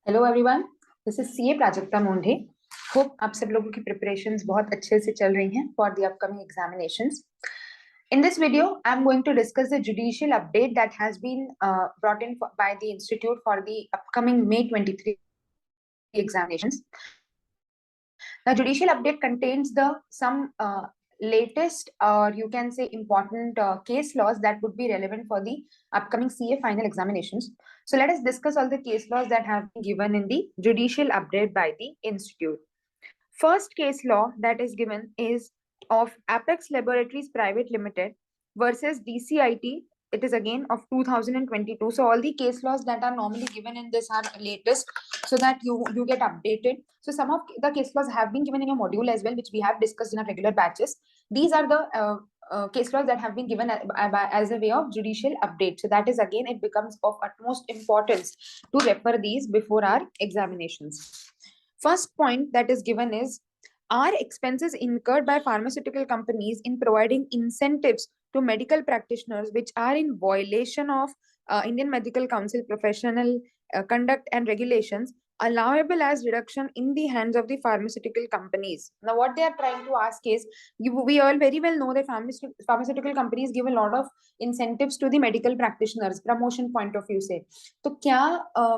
Hello everyone, this is CA Prajakta Mondhe. Hope आप सब लोगों की प्रिपरेशंस बहुत अच्छे से चल रही हैं for the upcoming examinations. In this video, I'm going to discuss the judicial update that has been brought in by the institute for the upcoming May 23 examinations. The judicial update contains the some latest, or you can say important case laws that would be relevant for the upcoming CA final examinations. So let us discuss all the case laws that have been given in the judicial update by the institute. First case law that is given is of Apex Laboratories Private Limited versus DCIT. It is again of 2022. So all the case laws that are normally given in this are latest, so that you get updated. So some of the case laws have been given in your module as well, which we have discussed in our regular batches. These are the case laws that have been given as a way of judicial update. So that is again, it becomes of utmost importance to refer these before our examinations. First point that is given is, are expenses incurred by pharmaceutical companies in providing incentives to medical practitioners which are in violation of Indian Medical Council professional conduct and regulations allowable as reduction in the hands of the pharmaceutical companies? Now, what they are trying to ask is, we all very well know that pharmaceutical companies give a lot of incentives to the medical practitioners, promotion point of view से. तो क्या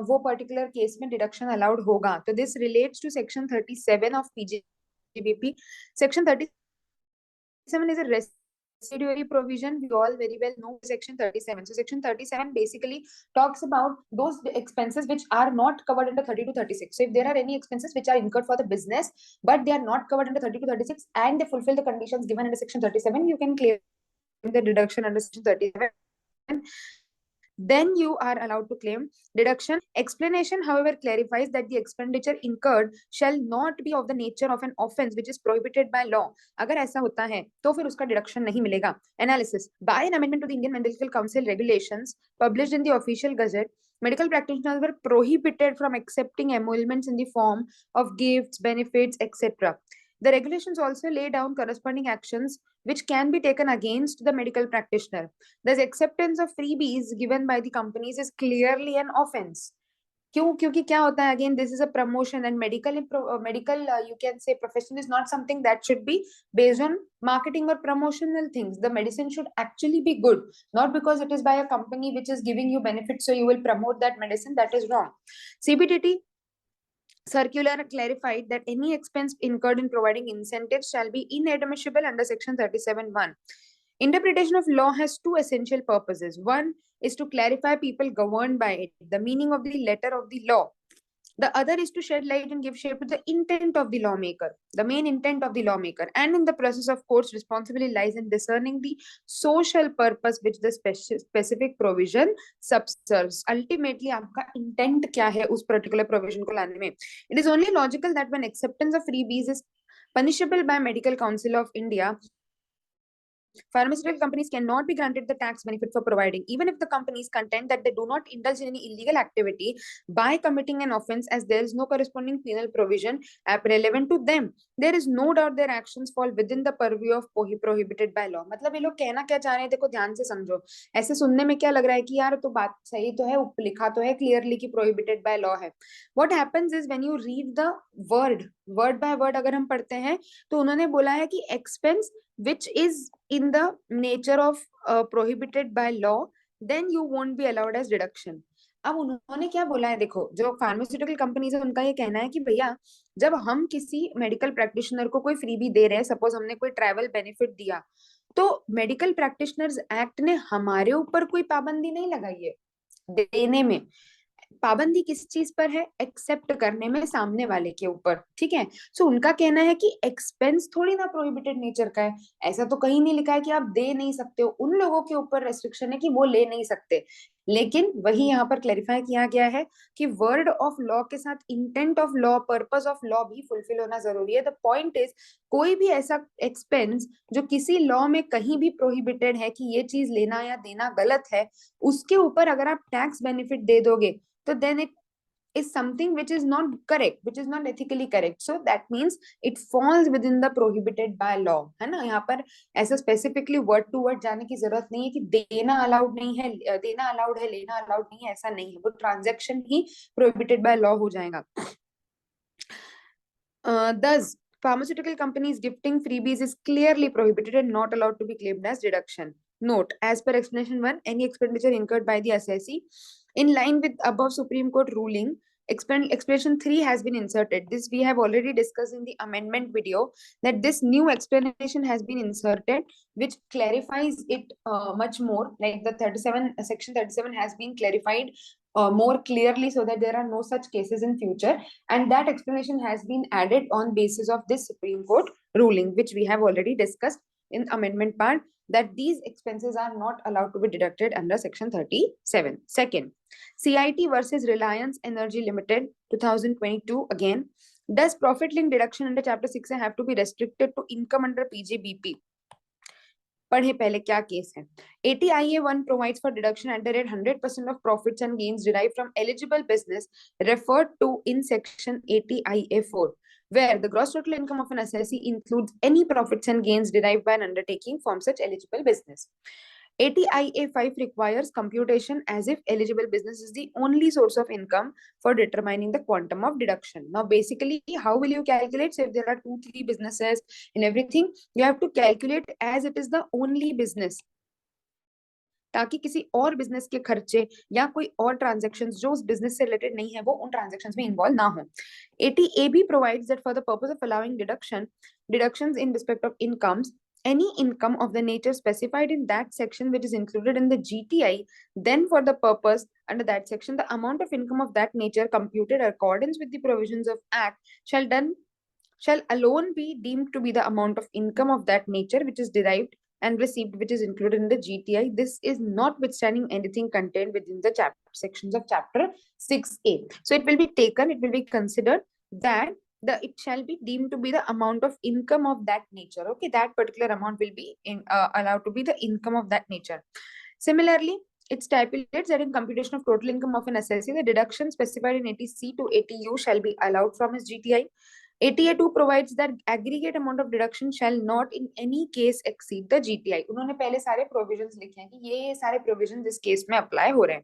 वो particular case में deduction allowed होगा? तो this relates to section 37 of PGBP. Section 37 is a residuary provision. We all very well know section 37. So section 37 basically talks about those expenses which are not covered under 30 to 36. So if there are any expenses which are incurred for the business but they are not covered under 30 to 36 and they fulfill the conditions given under section 37, you can claim the deduction under section 37. Then you are allowed to claim deduction. Explanation, however, clarifies that the expenditure incurred shall not be of the nature of an offense which is prohibited by law. अगर ऐसा होता है तो फिर उसका deduction नहीं मिलेगा. Analysis. By an amendment to the Indian Medical Council regulations published in the official gazette, medical practitioners were prohibited from accepting emoluments in the form of gifts, benefits, etc. The regulations also lay down corresponding actions which can be taken against the medical practitioner. Thus, acceptance of freebies given by the companies is clearly an offense. क्यों? क्योंकि क्या होता है, again this is a promotion and medical you can say profession is not something that should be based on marketing or promotional things. The medicine should actually be good, not because it is by a company which is giving you benefits so you will promote that medicine. That is wrong. CBDT circular clarified that any expense incurred in providing incentives shall be inadmissible under section 37(1). Interpretation of law has two essential purposes. One is to clarify people governed by it, the meaning of the letter of the law. The other is to shed light and give shape to the intent of the lawmaker, the main intent of the lawmaker. And in the process of course, responsibility lies in discerning the social purpose which the specific provision subserves. Ultimately, आपका intent क्या है उस particular provision को लाने में? It is only logical that when acceptance of freebies is punishable by Medical Council of India, pharmaceutical companies cannot be granted the tax benefit for providing, even if the companies contend that they do not indulge in any illegal activity by committing an offense, as there is no corresponding penal provision relevant to them. There is no doubt their actions fall within the purview of prohibited by law. मतलब ये लोग कहना क्या चाह रहे हैं, देखो ध्यान से समझो. ऐसे सुनने में क्या लग रहा है कि यार तो बात सही तो है, लिखा तो है क्लियरली कि प्रोहिबिटेड बाय लॉ है. What happens is when you read the word by word अगर हम पढ़ते हैं तो उन्होंने बोला है कि expense which is in the nature of prohibited by law, then you won't be allowed as deduction. अब उन्होंने क्या बोला है, देखो जो फार्मास्यूटिकल कंपनीज है उनका ये कहना है कि भैया जब हम किसी मेडिकल प्रैक्टिशनर को कोई फ्रीबी दे रहे हैं, सपोज हमने कोई ट्रैवल बेनिफिट दिया, तो मेडिकल प्रैक्टिशनर्स एक्ट ने हमारे ऊपर कोई पाबंदी नहीं लगाई है देने में. पाबंदी किस चीज पर है? एक्सेप्ट करने में सामने वाले के ऊपर. ठीक है. सो उनका कहना है कि एक्सपेंस थोड़ी ना प्रोहिबिटेड नेचर का है. ऐसा तो कहीं नहीं लिखा है कि आप दे नहीं सकते हो. उन लोगों के ऊपर रेस्ट्रिक्शन है कि वो ले नहीं सकते. लेकिन वही यहाँ पर क्लैरिफाई किया गया है कि वर्ड ऑफ लॉ के साथ intent of law, purpose of law भी फुलफिल होना जरूरी है. द पॉइंट इज, कोई भी ऐसा एक्सपेंस जो किसी लॉ में कहीं भी प्रोहिबिटेड है कि ये चीज लेना या देना गलत है, उसके ऊपर अगर आप टैक्स बेनिफिट दे दोगे तो then it is something which is not correct, which is not ethically correct, so that means it falls within the prohibited by law, है ना। यहाँ पर ऐसा स्पेसिफिकली वर्ड टू वर्ड जाने की जरूरत नहीं है कि देना अलाउड नहीं है, देना अलाउड है, लेना अलाउड नहीं है, ऐसा नहीं है, वो transaction he prohibited by law हो जाएगा। Thus, pharmaceutical companies gifting freebies is clearly prohibited and not allowed to be claimed as deduction. Note, as per explanation 1, any expenditure incurred by the assessee in line with above Supreme Court ruling, explanation 3 has been inserted. This we have already discussed in the amendment video, that this new explanation has been inserted, which clarifies it much more. Like the 37 section 37 has been clarified more clearly, so that there are no such cases in future, and that explanation has been added on basis of this Supreme Court ruling, which we have already discussed in amendment part, that these expenses are not allowed to be deducted under section 37. Second, CIT versus Reliance Energy Limited 2022 again. Does profit link deduction under chapter 6 have to be restricted to income under PGBP? पढ़े पहले क्या case है। 80IA1 provides for deduction at the rate 100% of profits and gains derived from eligible business referred to in section 80IA4, where the gross total income of an assessee includes any profits and gains derived by an undertaking from such eligible business. 80IA5 requires computation as if eligible business is the only source of income for determining the quantum of deduction. Now, basically, how will you calculate? So if there are 2-3 businesses and everything, you have to calculate as it is the only business, ताकि किसी और business के खर्चे या कोई और transactions जो उस बिजनेस से रिलेटेड नहीं है वो उन ट्रांजैक्शंस में इन्वॉल्व ना हो। 80AB provides that for the purpose of allowing deductions in respect of incomes, any income of the nature specified in that section which is included in the GTI, then for the purpose under that section, the amount of income of that nature computed in accordance with the provisions of Act shall alone be deemed to be the amount of income of that nature which is derived and received, which is included in the GTI. This is notwithstanding anything contained within the sections of chapter 6A. So it will be taken, it will be considered that it shall be deemed to be the amount of income of that nature. Okay, that particular amount will be allowed to be the income of that nature. Similarly, it stipulates that in computation of total income of an assessee, the deduction specified in 80C to 80U shall be allowed from his GTI. 80A2 provides that aggregate amount of deduction shall not in any case exceed the GTI. उन्होंने पहले सारे provisions लिखे हैं कि ये सारे provisions इस case में apply हो रहे हैं।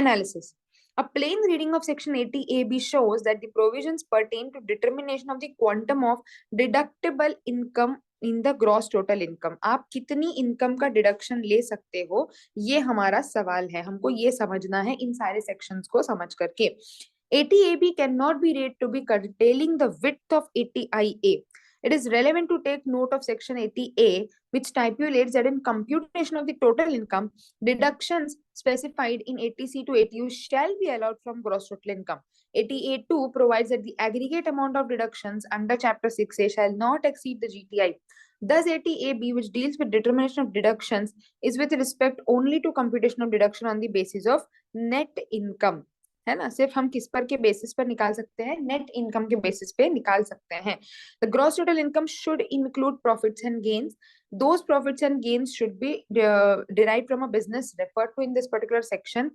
Analysis. A plain reading of section 80AB shows that the provisions pertain to determination of the quantum of deductible income in the gross total income. आप कितनी इनकम का डिडक्शन ले सकते हो, ये हमारा सवाल है, हमको ये समझना है इन सारे सेक्शंस को समझ करके। 80AB cannot be read to be curtailing the width of 80IA. It is relevant to take note of section 80A, which stipulates that in computation of the total income, deductions specified in 80C to 80U shall be allowed from gross total income. 80A2 provides that the aggregate amount of deductions under chapter 6A shall not exceed the GTI. Thus, 80AB, which deals with determination of deductions, is with respect only to computation of deduction on the basis of net income. है ना, सिर्फ हम किस पर के basis पर निकाल सकते हैं, नेट इनकम के बेसिस पे निकाल सकते हैं। The gross total income should include profits and gains. Those profits and gains should be derived from a business referred to in this particular section.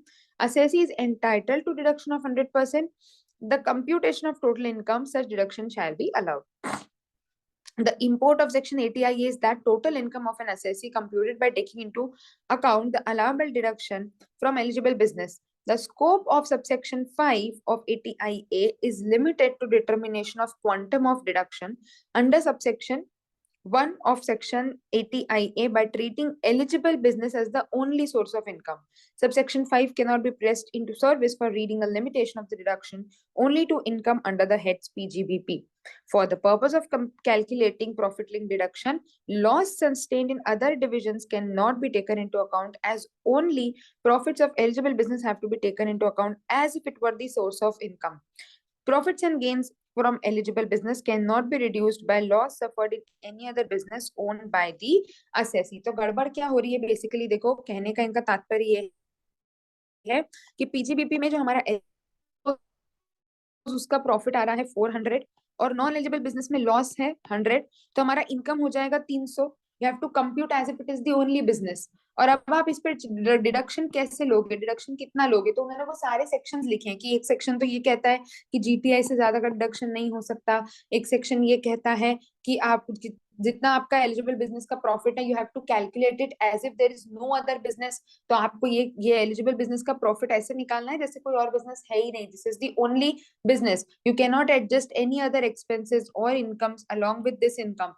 Assessee is entitled to deduction of 100%. The computation of total income, such deduction shall be allowed. The import of section 80IA is that total income of an assessee computed by taking into account the allowable deduction from eligible business. The scope of subsection 5 of 80IA is limited to determination of quantum of deduction under subsection 1 of section 80IA by treating eligible business as the only source of income. Subsection 5 cannot be pressed into service for reading a limitation of the deduction only to income under the heads PGBP. For the purpose of calculating profit link deduction, loss sustained in other divisions cannot be taken into account, as only profits of eligible business have to be taken into account as if it were the source of income. Profits and gains from eligible business cannot be reduced by loss suffered in any other business owned by the assessee. तो गड़बड़ क्या हो रही है basically, देखो कहने का इनका तात्पर्य ये है कि पीजीबीपी में जो हमारा उसका प्रॉफिट आ रहा है 400 और नॉन एलिजिबल बिजनेस में लॉस है 100, तो हमारा इनकम हो जाएगा 300 you have to compute as if it is the only business. और अब आप इस पर डिडक्शन कैसे लोगे, डिडक्शन कितना लोगे, तो उन्होंने वो सारे सेक्शंस लिखे हैं कि एक सेक्शन तो ये कहता है कि जीटीआई से ज्यादा का डिडक्शन नहीं हो सकता, एक सेक्शन ये कहता है कि आप जितना आपका एलिजिबल बिजनेस का प्रॉफिट है, you have to calculate it as if there is no other business. तो आपको ये एलिजिबल बिजनेस का प्रॉफिट ऐसे निकालना है जैसे कोई और बिजनेस है ही नहीं, this is the only business, you can not adjust any other expenses और incomes along with this income.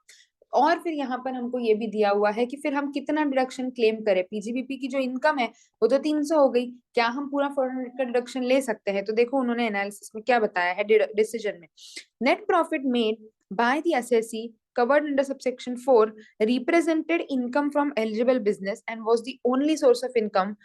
और फिर यहाँ पर हमको ये भी दिया हुआ है कि फिर हम कितना डिडक्शन क्लेम करें, पीजीबीपी की जो इनकम है वो तो 300 हो गई, क्या हम पूरा 400 का डिडक्शन ले सकते हैं? तो देखो उन्होंने एनालिसिस में क्या बताया है डिसीजन में, net profit made by the assessee covered under subsection 4 represented income from eligible business and was the only source of income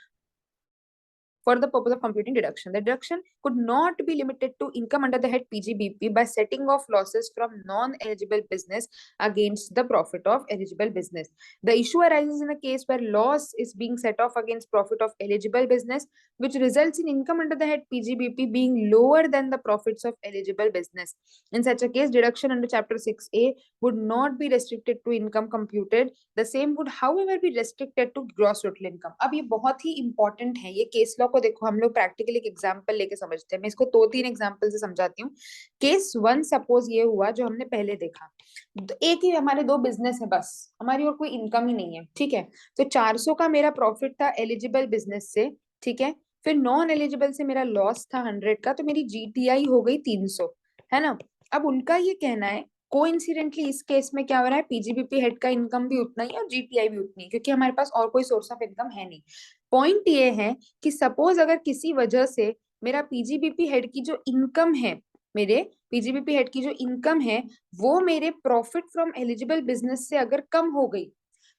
for the purpose of computing deduction. The deduction could not be limited to income under the head PGBP by setting off losses from non-eligible business against the profit of eligible business. The issue arises in a case where loss is being set off against profit of eligible business, which results in income under the head PGBP being lower than the profits of eligible business. In such a case, deduction under Chapter 6A would not be restricted to income computed. The same would, however, be restricted to gross total income. अब ये बहुत ही important है, ये case law को देखो हम लोग practically एक एग्जांपल लेके समझते हैं। मैं इसको 2-3 एग्जांपल से समझाती हूँ। केस 1 सपोज ये हुआ जो हमने पहले देखा, एक ही हमारे 2 बिजनेस है बस, हमारी और कोई इनकम ही नहीं है, ठीक है। तो 400 का मेरा प्रॉफिट था एलिजिबल बिजनेस से, ठीक है। फिर नॉन एलिजिबल से मेरा लॉस था 100 का, तो मेरी जीटीआई हो गई 300, है ना। अब उनका ये कहना है कोइंसिडेंटली इस केस में क्या हो रहा है, पीजीबीपी हेड का इनकम भी उतना ही और जीटीआई भी उतनी, क्योंकि हमारे पास और कोई सोर्स ऑफ इनकम है नहीं। पॉइंट ये है कि सपोज अगर किसी वजह से मेरा पीजीबीपी हेड की जो इनकम है, मेरे पीजीबीपी हेड की जो इनकम है वो मेरे प्रॉफिट फ्रॉम एलिजिबल बिजनेस से अगर कम हो गई,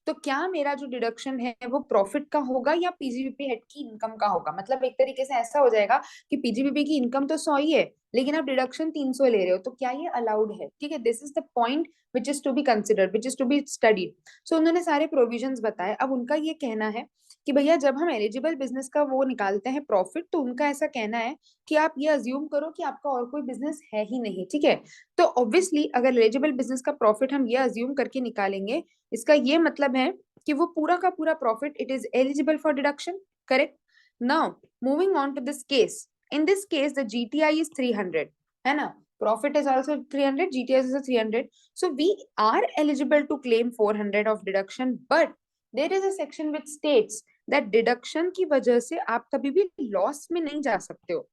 तो क्या मेरा जो डिडक्शन है वो प्रॉफिट का होगा या पीजीबीपी हेड की इनकम का होगा? मतलब एक तरीके से ऐसा हो जाएगा कि पीजीबीपी की इनकम तो 100 ही है लेकिन आप डिडक्शन 300 ले रहे हो, तो क्या ये अलाउड है? ठीक है, this is the point which is to be considered, which is to be studied. So उन्होंने सारे प्रोविजंस बताए। अब उनका ये कहना है कि भैया जब हम एलिजिबल बिजनेस का वो निकालते हैं प्रॉफिट, तो उनका ऐसा कहना है कि आप ये अज्यूम करो कि आपका और कोई बिजनेस है ही नहीं, ठीक है। तो ऑब्वियसली अगर एलिजिबल बिजनेस का प्रॉफिट हम ये अज्यूम करके निकालेंगे, इसका ये मतलब है कि वो पूरा का पूरा profit it is eligible for deduction, correct. Now moving on to this case, in this case the GTI is 300, है ना, profit is also 300, GTI is also 300, so we are eligible to claim 400 of deduction, but there is a section which states that deduction की वजह से आप कभी भी loss में नहीं जा सकते हो।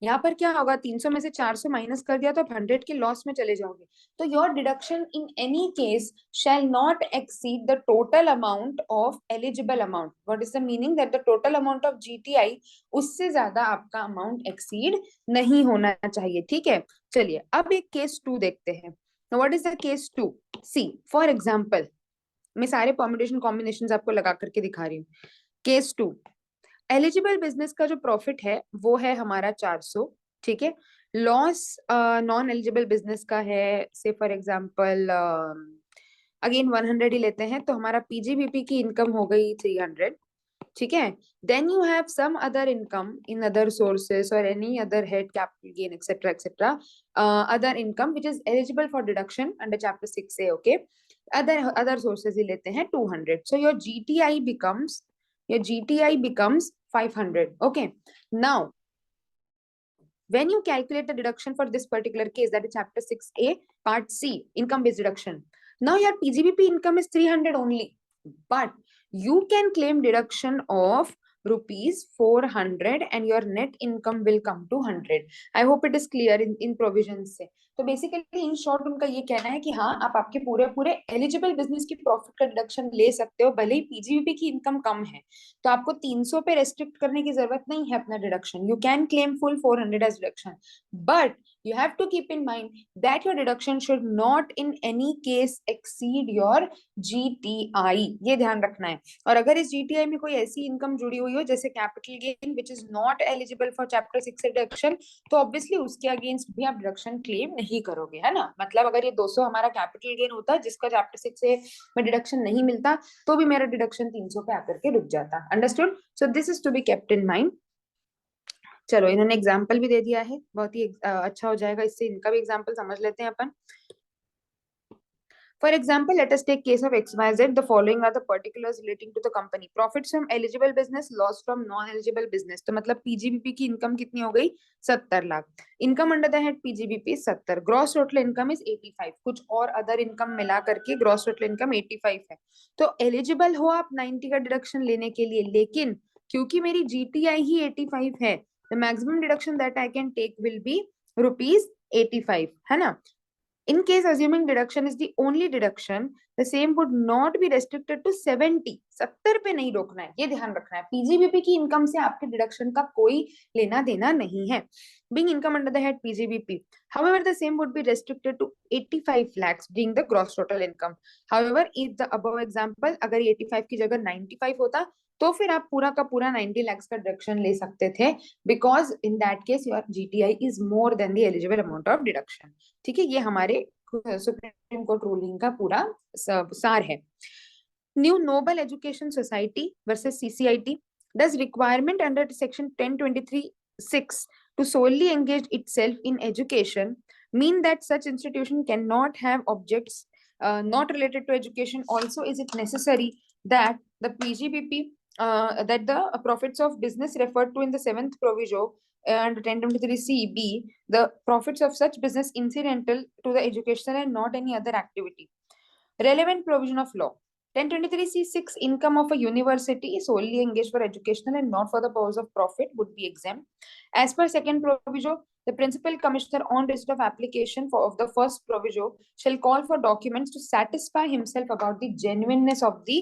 यहाँ पर क्या होगा, 300 में से 400 माइनस कर दिया तो आप 100 के लॉस में चले जाओगे। तो your deduction in any case shall not exceed the total amount of eligible amount. What is the meaning, that the total amount of GTI उससे ज्यादा आपका अमाउंट एक्सीड नहीं होना चाहिए, ठीक है। चलिए अब एक केस 2 देखते हैं। What is the case 2? See for example, मैं सारे परम्यूटेशन कॉम्बिनेशन आपको लगा करके दिखा रही हूँ। केस 2, एलिजिबल बिजनेस का जो प्रॉफिट है वो है हमारा 400, ठीक है। लॉस नॉन एलिजिबल बिजनेस का है, से फॉर एग्जांपल अगेन 100 ही लेते हैं, तो हमारा पीजीबीपी की इनकम हो गई 300, ठीक है। Then you have some other income in other sources और any other head capital gain etcetera etcetera, other income which is eligible for deduction under chapter 6A, okay. Other sources ही लेते हैं 200, so your GTI becomes, your GTI becomes 500, okay. Now when you calculate the deduction for this particular case, that is chapter 6A part C, income based deduction, now your PGBP income is 300 only, but you can claim deduction of rupees 400 and your net income will come to 100. I hope it is clear in provisions से। तो basically in short उनका ये कहना है कि हाँ आप आपके पूरे पूरे एलिजिबल बिजनेस की प्रॉफिट का डिडक्शन ले सकते हो, भले ही पीजीबीपी की इनकम कम है, तो आपको 300 पे रेस्ट्रिक्ट करने की जरूरत नहीं है अपना deduction, you can claim full 400 as deduction, but you have to keep in mind that your deduction should not in any case exceed your GTI, ये ध्यान रखना है। और अगर इस GTI में कोई ऐसी इनकम जुड़ी हुई हो जैसे capital gain which is not eligible for chapter 6 deduction, तो ऑब्वियसली उसके अगेंस्ट भी आप डिडक्शन क्लेम नहीं करोगे, है ना। मतलब अगर ये 200 हमारा कैपिटल गेन होता जिसका चैप्टर 6 से में डिडक्शन नहीं मिलता, तो भी मेरा डिडक्शन 300 पे आकर के रुक जाता, understood. So this is to be kept in mind. चलो इन्होंने एग्जाम्पल भी दे दिया है, बहुत ही अच्छा हो जाएगा, इससे इनका भी एग्जाम्पल समझ लेते हैं अपन। For example, let us take case of XYZ. The following are the particulars relating to the company. Profits from eligible business, loss from non-eligible business. तो मतलब पीजीबीपी की इनकम कितनी हो गई? 70 lakh. Income under the head PGBP 70. Gross total income is 85. कुछ और other income मिला करके ग्रॉस टोटल इनकम 85 है. तो एलिजिबल हो आप 90 का डिडक्शन लेने के लिए, लेकिन क्योंकि मेरी जीटीआई ही 85 है, the maximum deduction that I can take will be ₹85, है ना. In case assuming deduction is the only deduction, the same would not be restricted to 70. 70 पे नहीं रोकना है, ये ध्यान रखना है. पीजीबीपी की इनकम से आपके डिडक्शन का कोई लेना देना नहीं है. Being income under the head PGBP. However, the same would be restricted to 85 lakhs being the gross total income. However, if the above example अगर 85 की जगह 95 होता, तो फिर आप पूरा का पूरा 90 lakhs का डिडक्शन ले सकते थे, because in that case your GTI is more than the eligible amount of deduction. ठीक है, ये हमारे सुप्रीम कोर्ट रूलिंग का पूरा सार है. New noble education society versus CCIT. Does requirement under section 1023(6) to solely engage itself in education mean that such institution cannot have objects not related to education? Also, is it necessary that the PGBP that the profits of business referred to in the 7th proviso and 1023(c)(b), the profits of such business incidental to the education and not any other activity? Relevant provision of law. 1023(c)(6) income of a university solely engaged for educational and not for the purpose of profit would be exempt. As per second proviso, the principal commissioner on receipt of application of the first proviso shall call for documents to satisfy himself about the genuineness of the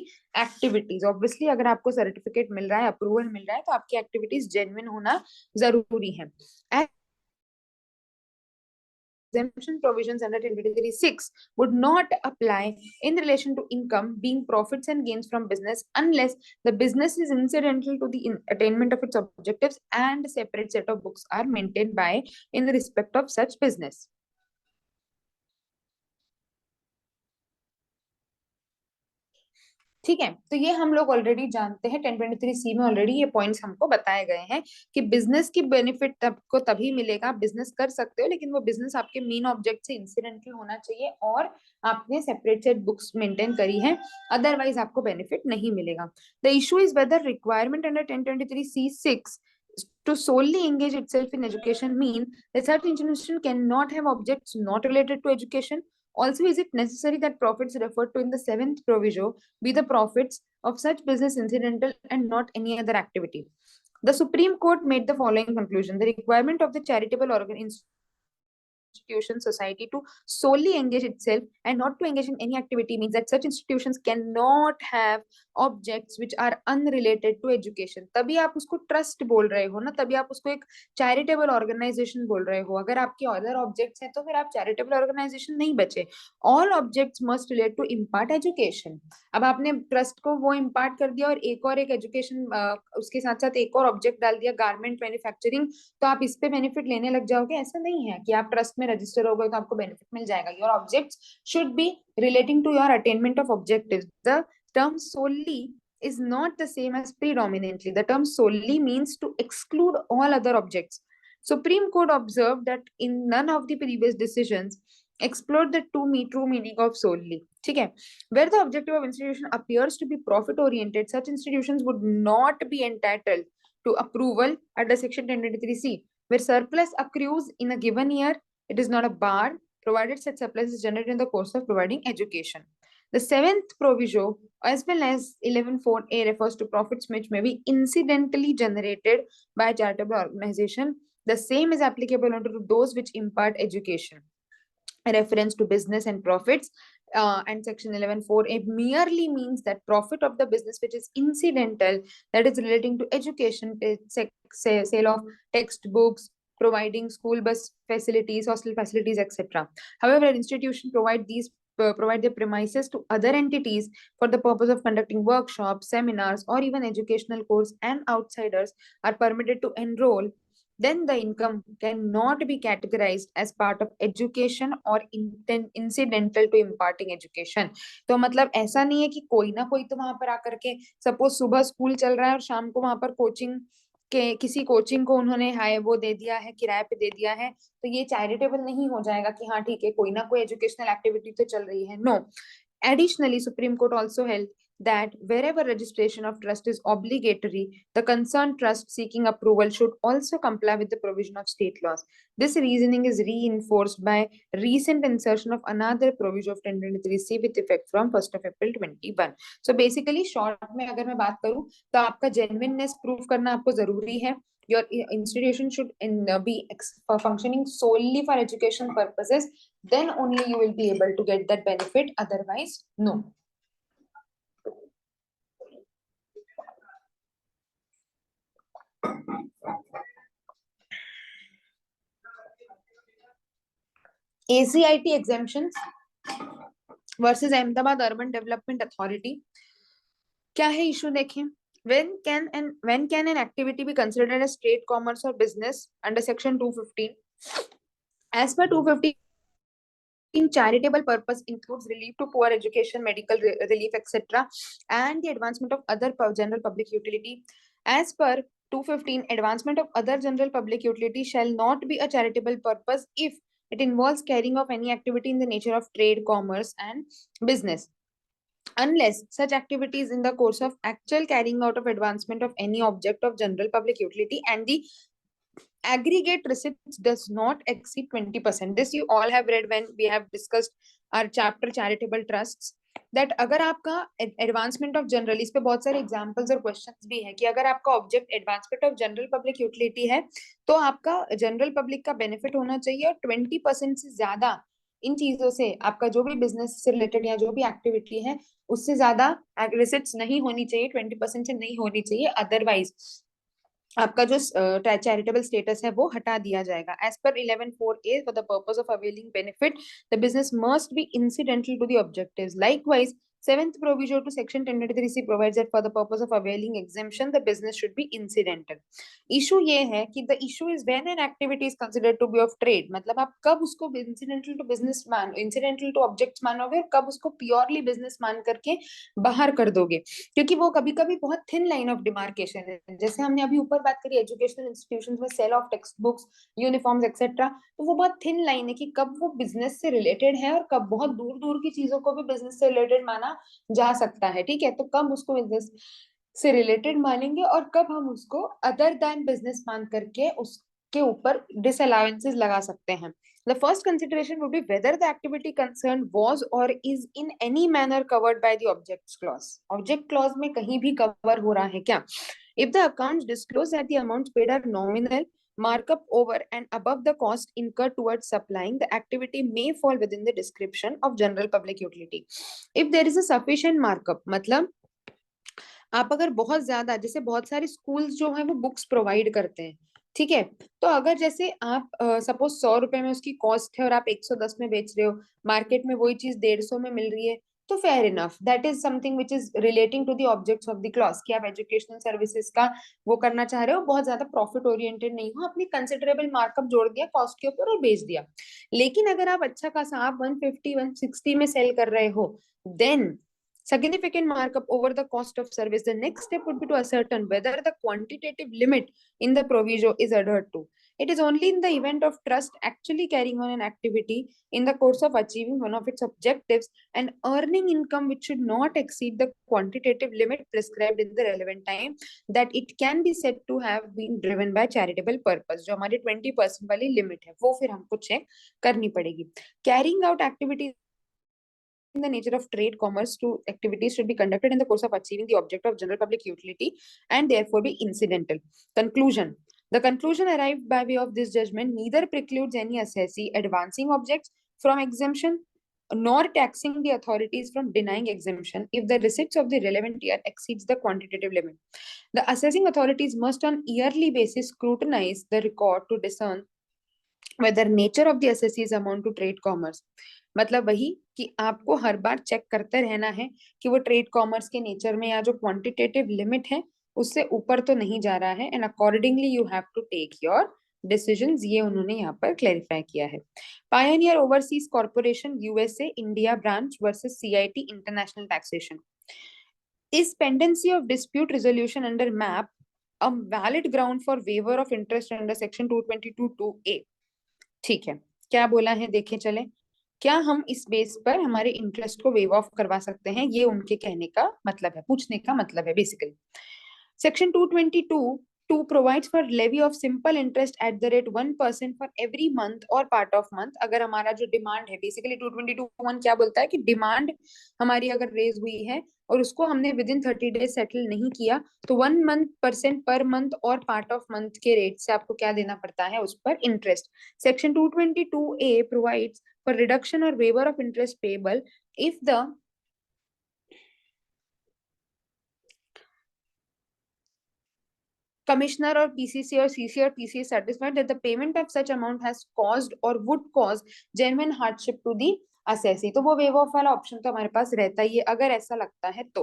activities. Obviously, अगर आपको certificate मिल रहा है, approval मिल रहा है, तो आपकी activities genuine होना जरूरी है. Exemption provisions under 1023(6) would not apply in relation to income being profits and gains from business unless the business is incidental to the attainment of its objectives and a separate set of books are maintained by in the respect of such business. ठीक है, तो ये हम लोग already जानते हैं. 1023(c) में already ये पॉइंट्स हमको बताए गए हैं कि बिजनेस की बेनिफिट आपको तभी मिलेगा, बिजनेस कर सकते हो, लेकिन वो बिजनेस आपके मेन ऑब्जेक्ट से इंसिडेंटल होना चाहिए और आपने सेपरेट सेट बुक्स मेंटेन करी है, अदरवाइज आपको बेनिफिट नहीं मिलेगा. The issue is whether requirement under 1023(c)(6) to solely engage itself in education mean that such institution cannot have objects not related to education. Also, is it necessary that profits referred to in the 7th proviso be the profits of such business incidental and not any other activity? The Supreme Court made the following conclusion. The requirement of the charitable institution society to solely engage itself and not to engage in any activity means that such institutions cannot have objects which are unrelated to education. तभी आप उसको trust बोल रहे हो ना, तभी आप उसको एक चैरिटेबल ऑर्गेनाइजेशन बोल रहे हो. अगर आपके अदर ऑब्जेक्ट्स हैं तो फिर आप चैरिटेबल ऑर्गेनाइजेशन नहीं बचे. All objects must relate to impart education. अब आपने ट्रस्ट को वो इम्पार्ट कर दिया और एक एजुकेशन उसके साथ साथ एक और ऑब्जेक्ट डाल दिया, गारमेंट मैन्युफैक्चरिंग, तो आप इस पे बेनिफिट लेने लग जाओगे. ऐसा नहीं है कि आप ट्रस्ट में रजिस्टर हो गए तो आपको बेनिफिट मिल जाएगा. Your objects should be relating to your attainment of objectives. The term solely is not the same as predominantly. The term solely means to exclude all other objects. Supreme Court observed that in none of the previous decisions explored the true meaning of solely. ठीक है, where the objective of institution appears to be profit oriented, such institutions would not be entitled to approval under section 1023(c). Where surplus accrues in a given year, it is not a bar provided such surplus is generated in the course of providing education. The 7th proviso as well as 11(4)(a) refers to profits which may be incidentally generated by a charitable organization. The same is applicable to those which impart education. A reference to business and profits and section 11(4)(a) merely means that profit of the business which is incidental, that is relating to education, sale of textbooks, providing school bus facilities, hostel facilities, etc. However, an institution provide their premises to other entities for the purpose of conducting workshops, seminars, or even educational course, and outsiders are permitted to enroll, then the income cannot be categorized as part of education or incidental to imparting education. तो मतलब ऐसा नहीं है कि कोई ना कोई तो वहां पर आकर के, सपोज सुबह स्कूल चल रहा है और शाम को वहां पर कोचिंग कि किसी कोचिंग को उन्होंने हाय वो दे दिया है, किराए पे दे दिया है, तो ये चैरिटेबल नहीं हो जाएगा कि हाँ ठीक है कोई ना कोई एजुकेशनल एक्टिविटी तो चल रही है. No. Additionally, Supreme Court also held that wherever registration of trust is obligatory, the concerned trust seeking approval should also comply with the provision of state laws. This reasoning is reinforced by recent insertion of another provision of 1023C with effect from 1st of April 21. So basically, short में अगर मैं बात करूँ तो आपका genuineness proof करना आपको जरूरी है. Your institution should be functioning solely for education purposes, then only you will be able to get that benefit, otherwise no. ACIT exemptions versus Ahmedabad Urban Development Authority. क्या है इशू देखें. when can an activity be considered as trade, commerce or business under section 215? As per 215, charitable purpose includes relief to poor, education, medical relief, etc., and the advancement of other general public utility. As per 215, advancement of other general public utility shall not be a charitable purpose if it involves carrying of any activity in the nature of trade, commerce, and business, unless such activities in the course of actual carrying out of advancement of any object of general public utility and the aggregate receipts does not exceed 20%. This you all have read when we have discussed our chapter charitable trusts. that अगर आपका advancement of general, इस पे बहुत सारे examples और questions भी हैं कि अगर आपका object advancement of general public utility है तो आपका जनरल पब्लिक का बेनिफिट होना चाहिए और 20% से ज्यादा इन चीजों से आपका जो भी बिजनेस से रिलेटेड या जो भी एक्टिविटी है उससे ज्यादा रिसिप्ट्स नहीं होनी चाहिए, 20% से नहीं होनी चाहिए, अदरवाइज आपका जो चैरिटेबल स्टेटस है वो हटा दिया जाएगा. As per 11(4)(a) for the purpose of availing benefit the business must be incidental to the objectives. Likewise seventh proviso to section 1023C provides that for the purpose of availing exemption the business should be incidental. issue ये है कि the issue is when an activity is considered to be of trade, मतलब आप कब उसको incidental to business मान, incidental to objects मानोगे और कब उसको purely business मान करके बाहर कर दोगे, क्योंकि वो कभी कभी बहुत थिन लाइन ऑफ डिमार्केशन है. जैसे हमने अभी ऊपर बात करी एजुकेशनल इंस्टीट्यूशंस में sale of text books, uniforms etcetera, तो वो बहुत थिन लाइन है कि कब वो बिजनेस से रिलेटेड है और कब बहुत दूर दूर की चीजों को भी बिजनेस से रिलेटेड माना जा सकता है. ठीक है, तो कब उसको बिजनेस से रिलेटेड मानेंगे और कब हम उसको अदर देन बिजनेस मान करके उसके ऊपर डिसअलाउंसेस लगा सकते हैं. The first consideration would be whether the activity concerned was or is in any manner covered by the objects clause. Object clause में कहीं भी cover हो रहा है क्या? If the accounts disclose that the amounts paid are nominal, markup over and above the cost incurred towards supplying the activity may fall within the description of general public utility. If there is a sufficient markup, मतलब आप अगर बहुत ज्यादा, जैसे बहुत सारे schools जो है वो बुक्स प्रोवाइड करते हैं, ठीक है, तो अगर जैसे आप सपोज 100 रुपए में उसकी कॉस्ट है और आप 110 में बेच रहे हो, मार्केट में वही चीज 150 में मिल रही है, तो fair enough, that is something which is relating to the objects of the clause कि आप एजुकेशनल सर्विसेज का वो करना चाह रहे हो, बहुत ज्यादा प्रॉफिट ओरिएंटेड नहीं हो, अपनी कंसिडरेबल मार्कअप जोड़ दिया कॉस्ट के ऊपर और बेच दिया. लेकिन अगर आप अच्छा खासा आप 150 160 में सेल कर रहे हो, then significant markup over the cost of service, the next step would be to ascertain whether the quantitative limit in the proviso is adhered to. It is only in the event of trust actually carrying on an activity in the course of achieving one of its objectives and earning income which should not exceed the quantitative limit prescribed in the relevant time that it can be said to have been driven by charitable purpose. जो हमारी 20% वाली limit है वो फिर हमको check करनी पड़ेगी. Carrying out activities in the nature of trade, commerce to activities should be conducted in the course of achieving the object of general public utility and therefore be incidental. Conclusion. The conclusion arrived by way of this judgment neither precludes any assessee advancing objects from exemption nor taxing the authorities from denying exemption if the receipts of the relevant year exceeds the quantitative limit. The assessing authorities must on yearly basis scrutinize the record to discern whether nature of the assessees amount to trade commerce. मतलब वही कि आपको हर बार check करते रहना है कि वो trade commerce के नेचर में या जो क्वांटिटेटिव लिमिट है उससे ऊपर तो नहीं जा रहा है, and accordingly you have to take your decisions. ये उन्होंने यहाँ पर क्लैरिफाई किया है. Pioneer overseas corporation USA India branch versus CIT international taxation. Is pendency of dispute resolution under MAP a valid ground for waiver of interest under section 222(2)(a. ठीक है, क्या बोला है देखे चले, क्या हम इस बेस पर हमारे इंटरेस्ट को वेव ऑफ करवा सकते हैं, ये उनके कहने का मतलब है, पूछने का मतलब है basically. Section 222(2) provides for levy of simple interest at the rate 1% for every month or part of month। अगर हमारा जो डिमांड है बेसिकली 222(1) क्या बोलता है कि डिमांड हमारी अगर रेज हुई है और उसको हमने विद इन 30 डेज सेटल नहीं किया तो 1% पर मंथ और पार्ट ऑफ मंथ के रेट से आपको क्या देना पड़ता है उस पर interest. Section 222(a) provides for reduction or waiver of interest payable if the commissioner or PCC or CC or PC is satisfied that the payment of such amount has caused or would cause genuine hardship to the assessee। तो वो waive off वाला option तो हमारे पास रहता ही है अगर ऐसा लगता है तो।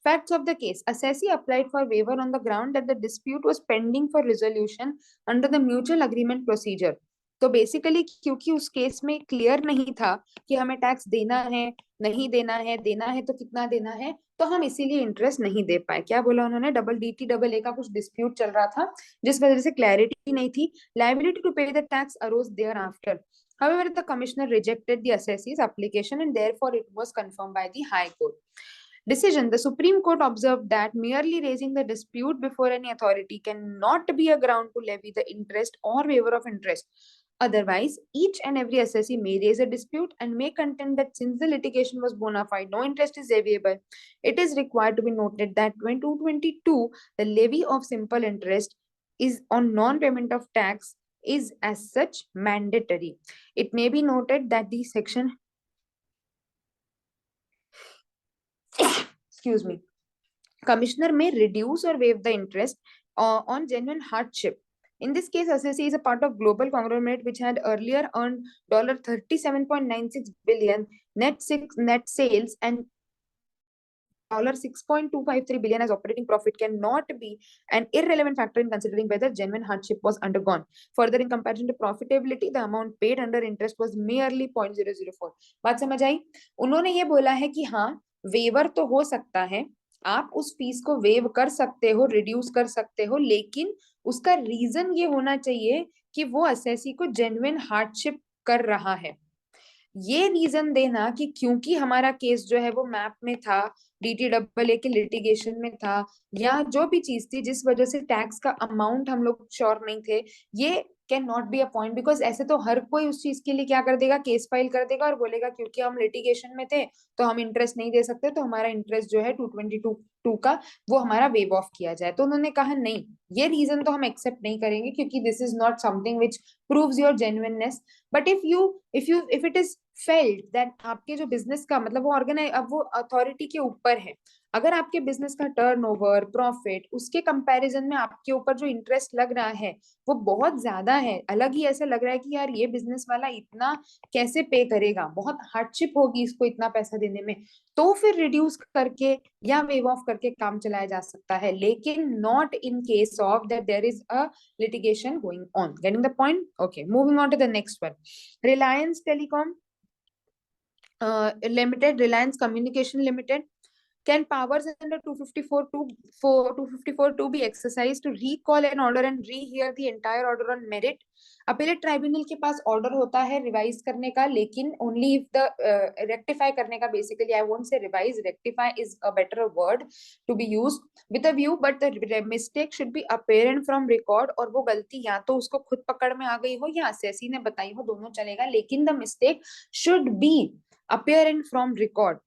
Facts of the case: assessee applied for waiver on the ground that the dispute was pending for resolution under the mutual agreement procedure। तो बेसिकली क्योंकि उस केस में क्लियर नहीं था कि हमें टैक्स देना है नहीं देना है, देना है तो कितना देना है, तो हम इसीलिए इंटरेस्ट नहीं दे पाए। क्या बोला उन्होंने, डबल DT डबल ए का कुछ डिस्प्यूट चल रहा था जिस वजह से क्लैरिटी नहीं थी। Liability to pay the tax arose thereafter. However, the commissioner rejected the assessee's application and therefore it was confirmed by the High Court. Decision: the Supreme Court observed that merely raising the dispute before any authority cannot be a ground to levy the interest or waiver of interest. Otherwise, each and every assessee may raise a dispute and may contend that since the litigation was bona fide, no interest is leviable. It is required to be noted that when 222, the levy of simple interest is on non-payment of tax is as such mandatory. It may be noted that the section excuse me, commissioner may reduce or waive the interest on genuine hardship. In this case, assessee is a part of global conglomerate which had earlier earned $37.96 billion net sales and $6.253 billion as operating profit cannot be an irrelevant factor in considering whether genuine hardship was undergone. Further, in comparison to profitability, the amount paid under interest was merely 0.004। बात समझ आई? उन्होंने ये बोला है कि हाँ waiver तो हो सकता है, आप उस फीस को वेव कर सकते हो, रिड्यूस कर सकते हो, लेकिन उसका रीजन ये होना चाहिए कि वो असेसी को जेन्युइन हार्डशिप कर रहा है। ये रीजन देना कि क्योंकि हमारा केस जो है वो मैप में था, DT डबल ए के लिटिगेशन में था, या जो भी चीज थी जिस वजह से टैक्स का अमाउंट हम लोग श्योर नहीं थे, ये can not be a point. Because ऐसे तो हर कोई उस चीज के लिए क्या कर देगा, केस फाइल कर देगा और बोलेगा क्योंकि हम लिटिगेशन में थे तो हम इंटरेस्ट नहीं दे सकते, तो हमारा इंटरेस्ट जो है 222 का वो हमारा वेव ऑफ किया जाए। तो उन्होंने कहा नहीं, ये रीजन तो हम एक्सेप्ट नहीं करेंगे क्योंकि this is not something which proves your genuineness. But if it is failed that आपके जो बिजनेस का मतलब वो ऑर्गेनाइज, अब वो अथॉरिटी के ऊपर है, अगर आपके बिजनेस का टर्नओवर, प्रॉफिट, उसके कंपैरिजन में आपके ऊपर जो इंटरेस्ट लग रहा है वो बहुत ज्यादा है, अलग ही ऐसा लग रहा है कि यार ये बिजनेस वाला इतना कैसे पे करेगा, बहुत हार्डशिप होगी इसको इतना पैसा देने में, तो फिर रिड्यूस करके या वेव ऑफ करके काम चलाया जा सकता है, लेकिन not in case of that there is a litigation going on. Getting the point? Okay, moving on to the next one. Reliance Telecom Limited, Reliance Communication Limited, can powers under 254(2) be exercised to recall an order and rehear the entire order on merit? Appellate tribunal के पास order होता है revise करने का, लेकिन only if the rectify करने का, basically I won't say revise, rectify is a better word to be used with a view, but the mistake should be apparent from record, और वो गलती या तो उसको खुद पकड़ में आ गई हो या assessee ने बताई हो, दोनों चलेगा, लेकिन the mistake should be apparent from record.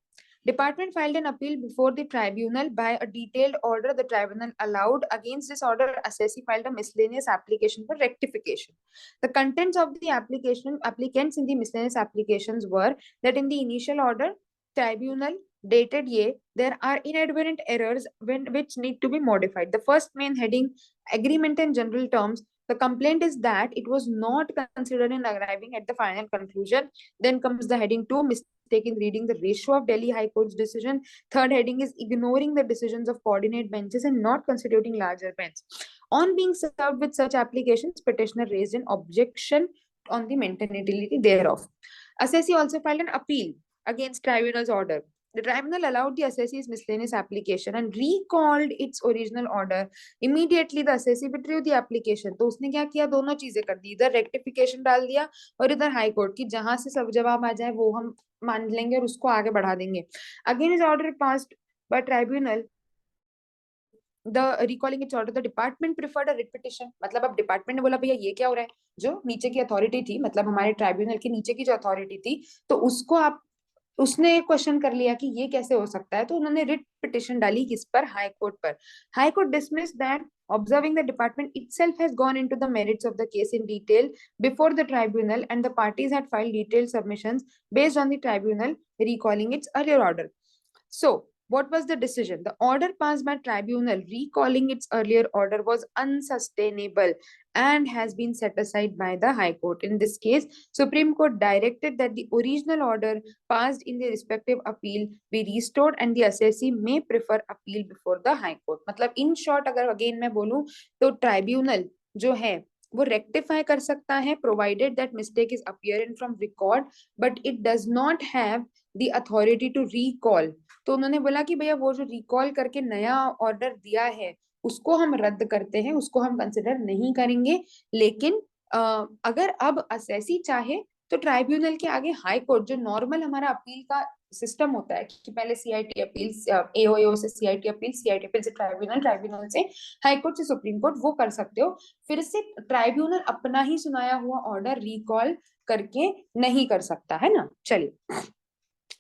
Department filed an appeal before the tribunal by a detailed order the tribunal allowed. Against this order, assessee filed a miscellaneous application for rectification. The contents of the applicants in the miscellaneous applications were that in the initial order, tribunal dated ye, there are inadvertent errors which need to be modified. The first main heading, agreement in general terms. The complaint is that it was not considered in arriving at the final conclusion. Then comes the heading 2, mistake in reading the ratio of Delhi High Court's decision. Third heading is ignoring the decisions of coordinate benches and not constituting larger bench. On being served with such applications, petitioner raised an objection on the maintainability thereof. Assessee also filed an appeal against tribunal's order. The tribunal allowed the assessee's miscellaneous application and recalled its original order. Immediately the assessee withdrew the application. तो उसने क्या किया, दोनों चीजें कर दी, इधर rectification डाल दिया और इधर हाई कोर्ट की जहां से सब जवाब आ जाए वो हम मान लेंगे और उसको आगे बढ़ा देंगे. Again is order passed by tribunal. The recalling its order, the department preferred a writ petition. मतलब अब डिपार्टमेंट ने बोला भैया ये क्या हो रहा है, जो नीचे की अथॉरिटी थी, मतलब हमारे ट्राइब्यूनल के नीचे की जो अथॉरिटी थी, तो उसको आप उसने क्वेश्चन कर लिया कि ये कैसे हो सकता है, तो उन्होंने रिट पिटिशन डाली किस पर, हाई कोर्ट पर. High court dismissed that observing the department itself has gone into the merits of the case in detail before the tribunal and the parties had filed detailed submissions based on the tribunal recalling its earlier order. So what was the decision? The order passed by tribunal recalling its earlier order was unsustainable and has been set aside by the High Court. In this case, Supreme Court directed that the original order passed in the respective appeal be restored and the assessee may prefer appeal before the High Court. मतलब in short अगर again मैं बोलूं तो tribunal जो है वो rectify कर सकता है provided that mistake is apparent from record, but it does not have the authority to recall. तो उन्होंने बोला कि भैया वो जो रिकॉल करके नया ऑर्डर दिया है उसको हम रद्द करते हैं, उसको हम कंसिडर नहीं करेंगे. लेकिन अगर अब असेसी चाहे तो ट्राइब्यूनल के आगे हाई कोर्ट, जो नॉर्मल हमारा अपील का सिस्टम होता है कि पहले सीआईटी अपील, एओएओ से सीआईटी अपील, सीआईटी अपील से ट्राइब्यूनल, ट्राइब्यूनल से हाई कोर्ट से सुप्रीम कोर्ट, वो कर सकते हो. फिर से ट्राइब्यूनल अपना ही सुनाया हुआ ऑर्डर रिकॉल करके नहीं कर सकता है ना. चलिए,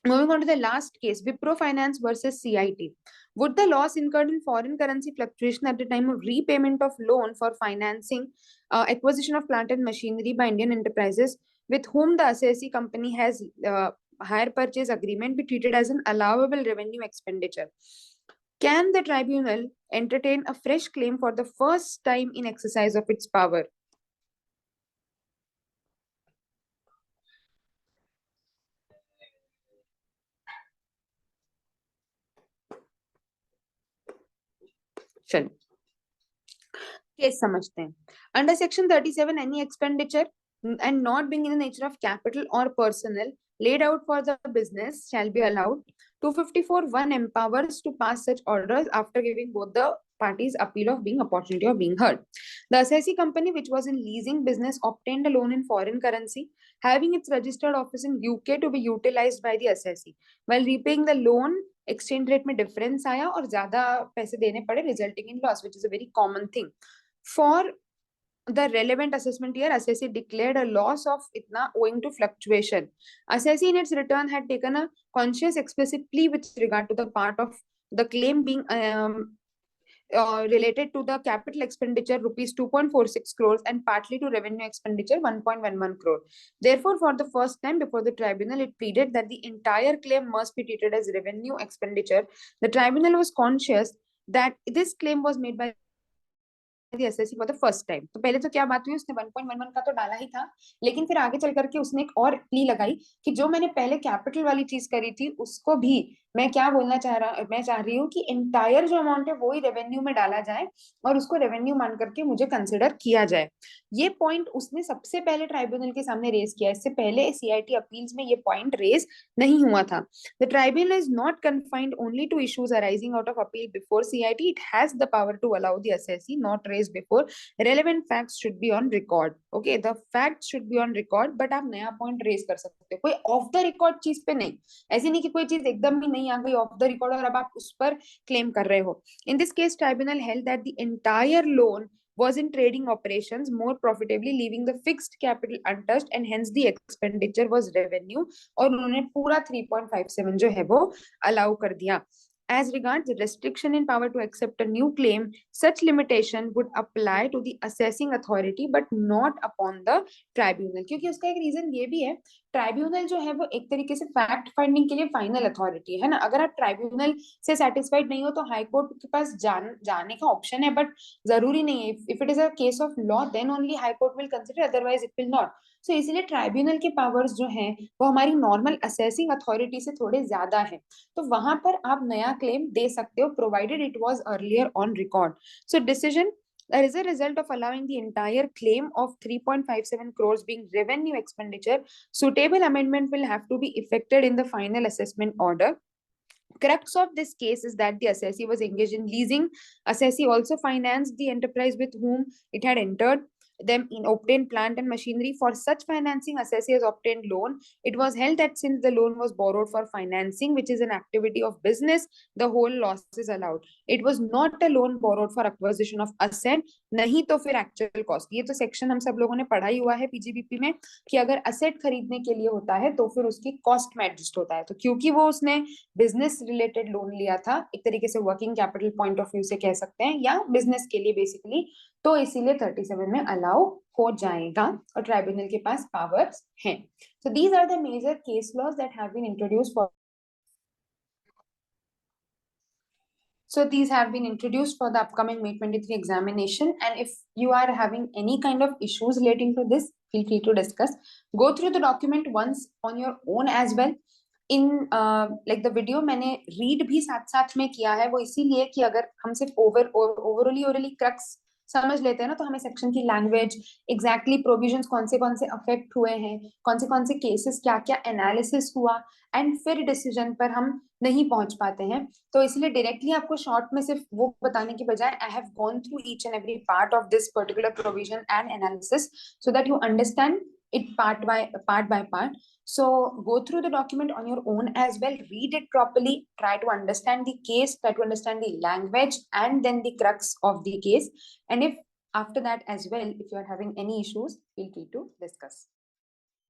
moving on to the last case, Wipro Finance versus CIT. Would the loss incurred in foreign currency fluctuation at the time of repayment of loan for financing acquisition of plant and machinery by Indian enterprises with whom the assessee company has hire purchase agreement be treated as an allowable revenue expenditure? Can the tribunal entertain a fresh claim for the first time in exercise of its power? चलो case समझते हैं. Under section 37 any expenditure and not being in the nature of capital or personnel laid out for the business shall be allowed. 254(1) empowers to pass such orders after giving both the parties appeal of being opportunity of being heard. The assessee company, which was in leasing business, obtained a loan in foreign currency, having its registered office in UK to be utilized by the assessee. While repaying the loan, exchange rate में difference आया और ज्यादा पैसे देने पड़े, resulting in loss, which is a very common thing. For the relevant assessment year, assessee declared a loss of itna owing to fluctuation. Assessee in its return had taken a conscious explicit plea with regard to the part of the claim being related to the capital expenditure rupees 2.46 crores and partly to revenue expenditure 1.11 crore. Therefore, for the first time before the tribunal, it pleaded that the entire claim must be treated as revenue expenditure. The tribunal was conscious that this claim was made by SSC for the first time. तो पहले तो क्या बात हुई, उसने 1.11 का तो डाला ही था, लेकिन फिर आगे चल करके उसने एक और प्ली लगाई कि जो मैंने पहले कैपिटल वाली चीज करी थी उसको भी मैं क्या बोलना मैं चाह रही हूँ कि एंटायर जो अमाउंट है वो ही रेवेन्यू में डाला जाए और उसको रेवेन्यू मान करके मुझे कंसिडर किया जाए. ये पॉइंट उसने सबसे पहले ट्राइब्यूनल के सामने रेज किया. इससे पहले सीआईटी अपील्स में ये पॉइंट रेज नहीं हुआ था. The tribunal is not confined only to issues arising out of appeal before CIT. It has the power to allow the assessee not raise before. relevant facts should be on record. Okay, the facts should be on record, but आप नया point raise कर सकते हो, कोई of the record चीज पे नहीं. ऐसी नहीं कि कोई चीज एकदम ही नहीं आ गई ऑफ द रिकॉर्ड और अब आप उस पर क्लेम कर रहे हो. In this case, tribunal held that the entire loan was in trading operations more profitably, leaving the fixed capital untouched and hence the expenditure was revenue. और उन्होंने पूरा 3.57 जो है वो अलाउ कर दिया. As regards the restriction in power to accept a new claim, such limitation would apply to the assessing authority but not upon the tribunal. क्योंकि उसका एक रीजन ये भी है, ट्राइब्यूनल जो है वो एक तरीके से फैक्ट फाइंडिंग के लिए फाइनल अथॉरिटी है ना. अगर आप ट्राइब्यूनल से सेटिस्फाइड नहीं हो तो हाई कोर्ट के पास जाने का ऑप्शन है, बट जरूरी नहीं है. If it is a case of law then only high court will consider, otherwise it will not. So इसीलिए ट्राइब्यूनल के पावर्स जो हैं वो हमारी नॉर्मल असेसिंग अथॉरिटी से थोड़े ज्यादा है. तो वहां पर आप नया क्लेम दे सकते हो provided it was earlier on record. So decision as a result of allowing the entire claim of 3.57 crores being revenue expenditure, suitable amendment will have to be effected in the final assessment order. Crux of this case is that the assessee was engaged in leasing. Assessee also financed the enterprise with whom it had entered them in obtained plant and machinery. For such financing, assessee has obtained loan. It was held that since the loan was borrowed for financing, which is an activity of business, the whole loss is allowed. It was not a loan borrowed for acquisition of asset. नहीं तो फिर actual cost. ये तो section हम सब लोगों ने पढ़ा ही हुआ है पीजीबीपी में कि अगर असेट खरीदने के लिए होता है तो फिर उसकी कॉस्ट में एडजस्ट होता है. तो क्योंकि वो उसने बिजनेस रिलेटेड लोन लिया था, एक तरीके से working capital point of view से कह सकते हैं, या बिजनेस के लिए बेसिकली, तो इसीलिए 37 में अलाउ हो जाएगा और ट्राइब्यूनल के पास पावर्स हैं. So these are the major case laws that have been introduced for So these have been introduced for the upcoming May 23 examination, and if you are having any kind of issues relating to this, feel free to discuss. Go through the document once on your own as well. In like the video मैंने read भी साथ साथ में किया है, वो इसीलिए कि अगर हम सिर्फ ओवरली क्रक्स समझ लेते हैं ना, तो हमें सेक्शन की लैंग्वेज, एग्जैक्टली प्रोविजंस कौन से अफेक्ट हुए हैं, कौन से केसेस क्या क्या एनालिसिस हुआ, एंड फिर डिसीजन पर हम नहीं पहुंच पाते हैं. तो इसलिए डायरेक्टली आपको शॉर्ट में सिर्फ वो बताने की बजाय I have gone through each and every part of this particular provision and analysis so that you understand it part by part. So go through the document on your own as well, read it properly, try to understand the case, try to understand the language and then the crux of the case. And if after that as well, if you are having any issues, feel free to discuss.